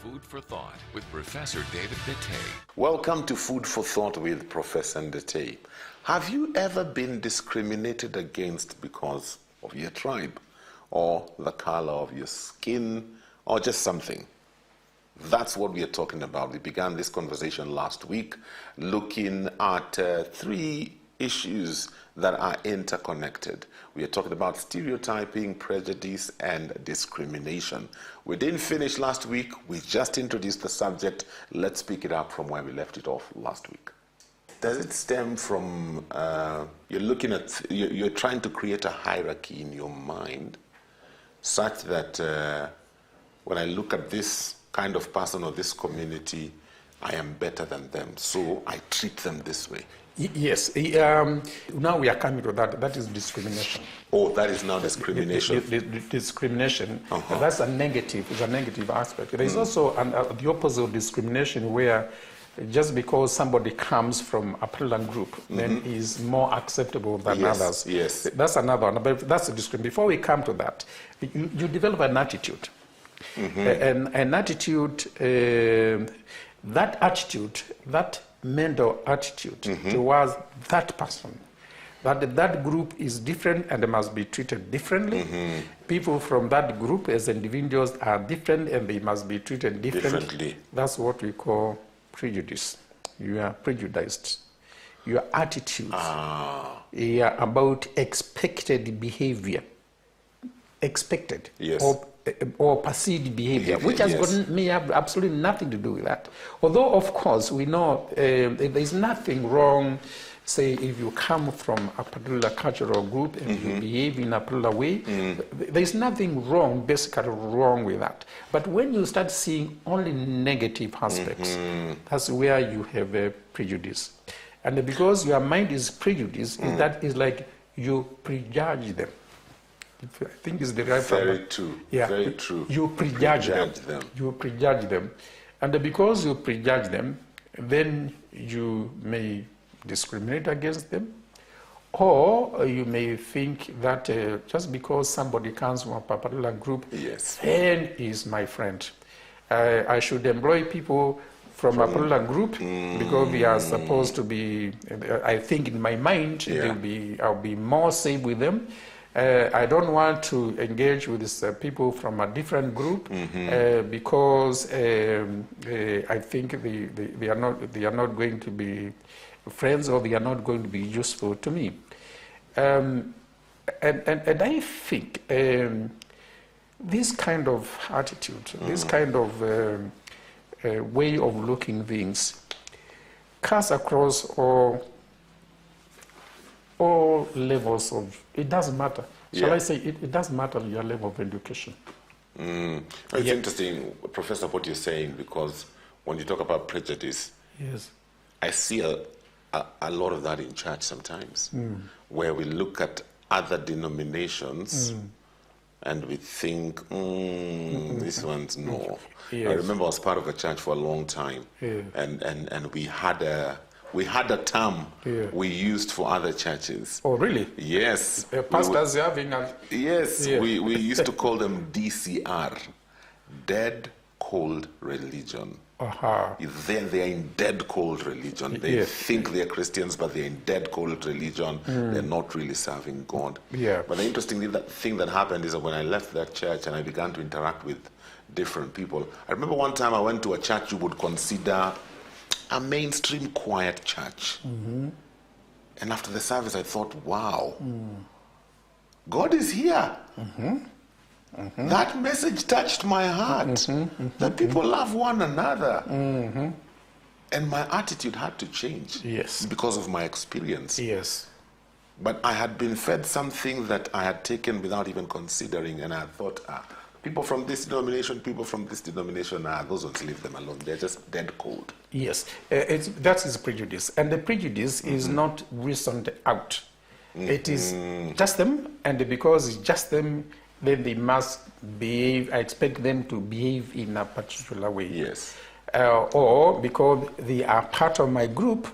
Food for Thought with Professor David Ndete. Welcome to Food for Thought with Professor Ndete. Have you ever been discriminated against because of your tribe or the color of your skin or just something? That's what we are talking about. We began this conversation last week looking at three issues that are interconnected. We are talking about stereotyping, prejudice, and discrimination. We didn't finish last week. We just introduced the subject. Let's pick it up from where we left it off last week. Does it stem from you're trying to create a hierarchy in your mind such that when I look at this kind of person or this community, I am better than them, so I treat them this way? Yes. Now we are coming to that. That is discrimination. Oh, that is now discrimination. Discrimination. That's a negative. It's a negative aspect. There is also the opposite of discrimination, where just because somebody comes from a particular group, then is more acceptable than others. Yes. That's another one. But that's a discrimination. Before we come to that, you develop an attitude. An attitude. That mental attitude towards that person, that group is different and they must be treated differently. People from that group as individuals are different and they must be treated differently. That's what we call prejudice. You are prejudiced. Your attitudes are about expected behavior. Expected. Yes. Or perceived behavior, which may have absolutely nothing to do with that. Although, of course, we know there's nothing wrong, say, if you come from a particular cultural group and you behave in a particular way, there's nothing wrong, basically wrong with that. But when you start seeing only negative aspects, that's where you have a prejudice. And because your mind is prejudiced, that is like you prejudge them. I think is the right Very true. Yeah. Very true. You prejudge them. You prejudge them. And because you prejudge them, then you may discriminate against them, or you may think that just because somebody comes from a particular group, then is my friend. I should employ people from a particular group because we are supposed to be, I think in my mind, I'll be more safe with them. I don't want to engage with people from a different group because I think they are not going to be friends, or they are not going to be useful to me. And I think this kind of attitude, this kind of way of looking things, cuts across all levels of, it doesn't matter. Shall I say, it doesn't matter your level of education. It's interesting, Professor, what you're saying, because when you talk about prejudice, I see a lot of that in church sometimes, where we look at other denominations and we think, this one's no. I remember I was part of a church for a long time, and we had a term we used for other churches. Oh, really? Yes. Pastors having a... Yes, we used to call them DCR, Dead Cold Religion. They're in dead cold religion. They think they're Christians, but they're in dead cold religion. They're not really serving God. But the interesting thing that happened is that when I left that church and I began to interact with different people, I remember one time I went to a church you would consider a mainstream quiet church. And after the service I thought, wow, God is here. That message touched my heart, that people love one another. And my attitude had to change because of my experience. But I had been fed something that I had taken without even considering, and I thought, people from this denomination, those ones, leave them alone. They're just dead cold. That is prejudice. And the prejudice is not reasoned out. It is just them, and because it's just them, then they must behave. I expect them to behave in a particular way. Or because they are part of my group,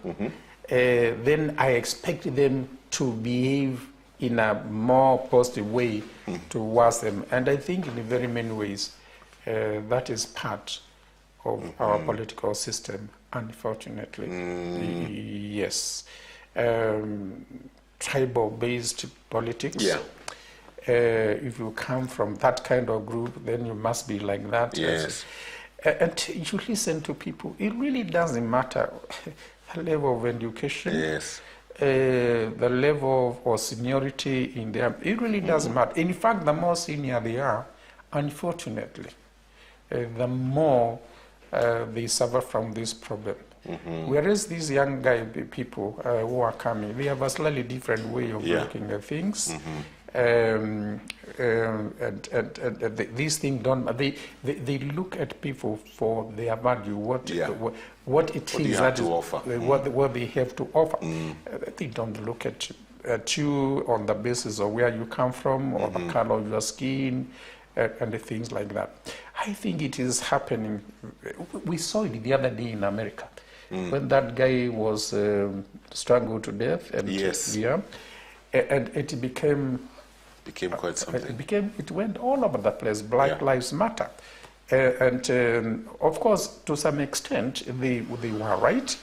then I expect them to behave in a more positive way towards them. And I think in very many ways that is part of our political system, unfortunately. Yes. Tribal-based politics. Yeah. If you come from that kind of group, then you must be like that. Yes. And you listen to people, it really doesn't matter the level of education, Yes. the level of seniority in them, it really doesn't matter. In fact, the more senior they are, unfortunately, the more they suffer from this problem. Whereas these young people who are coming, they have a slightly different way of looking at things. And these things don't. They look at people for their value, what it is that to offer. What they have to offer. They don't look at you on the basis of where you come from or the color of your skin and the things like that. I think it is happening. We saw it the other day in America when that guy was strangled to death. And, and it became quite something. It went all over the place. Black Lives Matter, and of course, to some extent, they were right,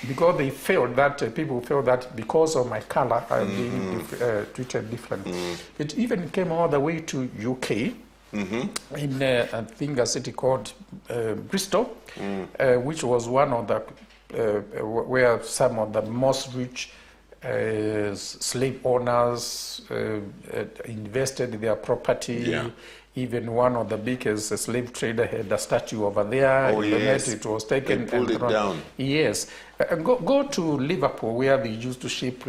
because they felt that people felt that because of my color, I'm being treated differently. It even came all the way to UK. In I think a city called Bristol, which was one of the where some of the most rich slave owners invested their property. Even one of the biggest slave trader had a statue over there. It was taken and pulled it down. Yes. Go to Liverpool, where they used to ship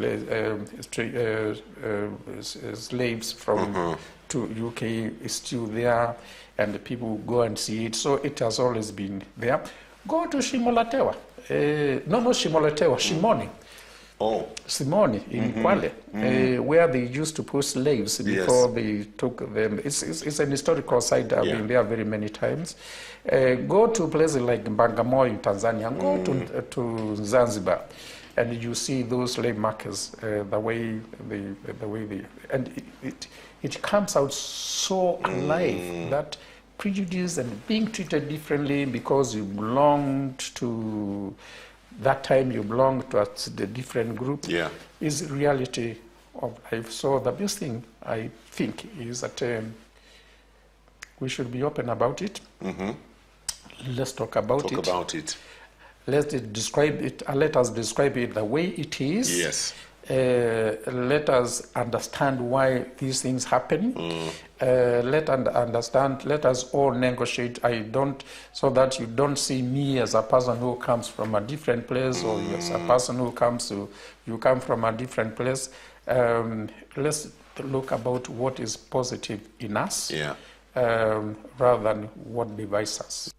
slaves from to UK. Is still there, and people go and see it. So it has always been there. Go to Shimolatewa. Shimoni. Simone in Kwale, where they used to put slaves before they took them. It's an historical site. I've been there very many times. Go to places like Bagamoyo in Tanzania. Go to Zanzibar, and you see those slave markers. The way they, and it comes out so alive that prejudice and being treated differently because you belonged to. That time you belong to the different group is reality of life. So the best thing I think is that we should be open about it. Let's talk about it. Let's describe it. Let us describe it the way it is. Yes. Let us understand why these things happen. Let us all negotiate. So that you don't see me as a person who comes from a different place, or as a person who you come from a different place. Let's look about what is positive in us, rather than what divides us.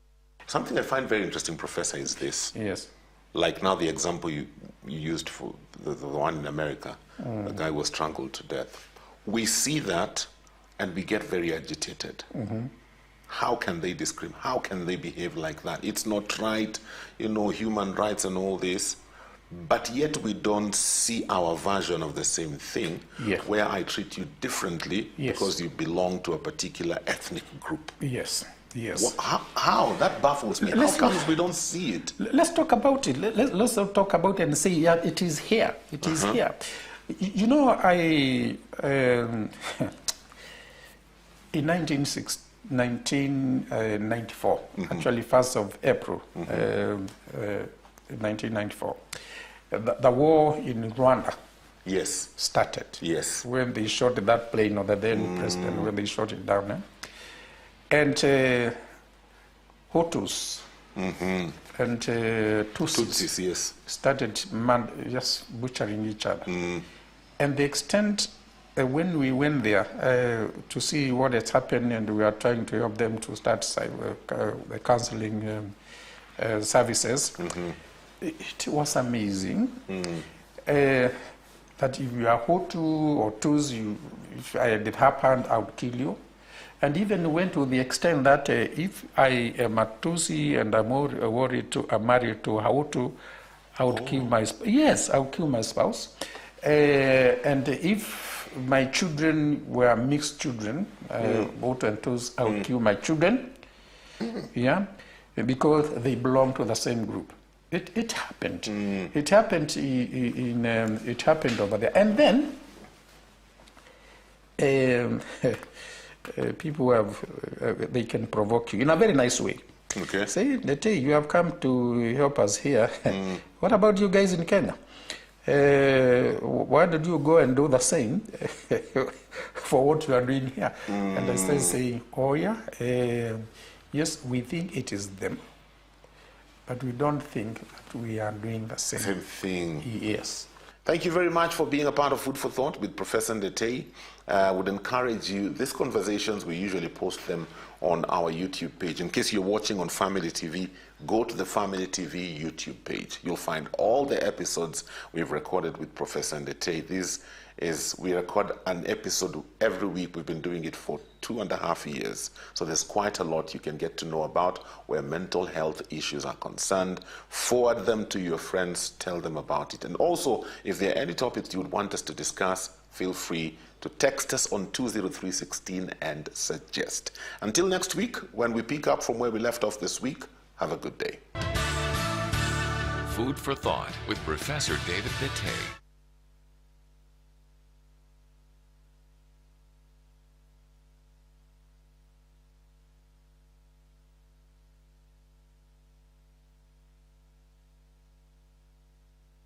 Something I find very interesting, Professor, is this. Yes. Like now the example you used for the one in America, the guy was strangled to death. We see that and we get very agitated. How can they discriminate? How can they behave like that? It's not right, human rights and all this. But yet we don't see our version of the same thing, where I treat you differently because you belong to a particular ethnic group. Yes. How? That baffles me. How come we don't see it? Let's talk about it. Let's talk about it and say, it is here. It is here. In 1994, actually 1st of April, 1994, the war in Rwanda started. Yes. When they shot that plane of the then president, when they shot it down. And Hutus and Tutsis started just butchering each other. And the extent when we went there to see what had happened, and we are trying to help them to start the counseling services, it was amazing. That if you are Hutu or Tus, if it happened, I would kill you. And even went to the extent that if I am a Tutsi and I'm married to a Hutu, I would kill my spouse. Yes, I would kill my spouse. And if my children were mixed children, Hutu and Tutsi, I would kill my children. because they belong to the same group. It happened. It happened it happened over there, and then people they can provoke you in a very nice way. Okay. Say, Ndete, you have come to help us here. What about you guys in Kenya? Why did you go and do the same for what you are doing here? And I start saying, oh yeah, yes, we think it is them, but we don't think that we are doing the same thing. Yes. Thank you very much for being a part of Food for Thought with Professor Ndete. I would encourage you, these conversations, we usually post them on our YouTube page. In case you're watching on Family TV, go to the Family TV YouTube page. You'll find all the episodes we've recorded with Professor Ndete. We record an episode every week. We've been doing it for 2.5 years. So there's quite a lot you can get to know about where mental health issues are concerned. Forward them to your friends, tell them about it. And also, if there are any topics you would want us to discuss, feel free to text us on 20316 and suggest. Until next week, when we pick up from where we left off this week, have a good day. Food for Thought with Professor David Bitte.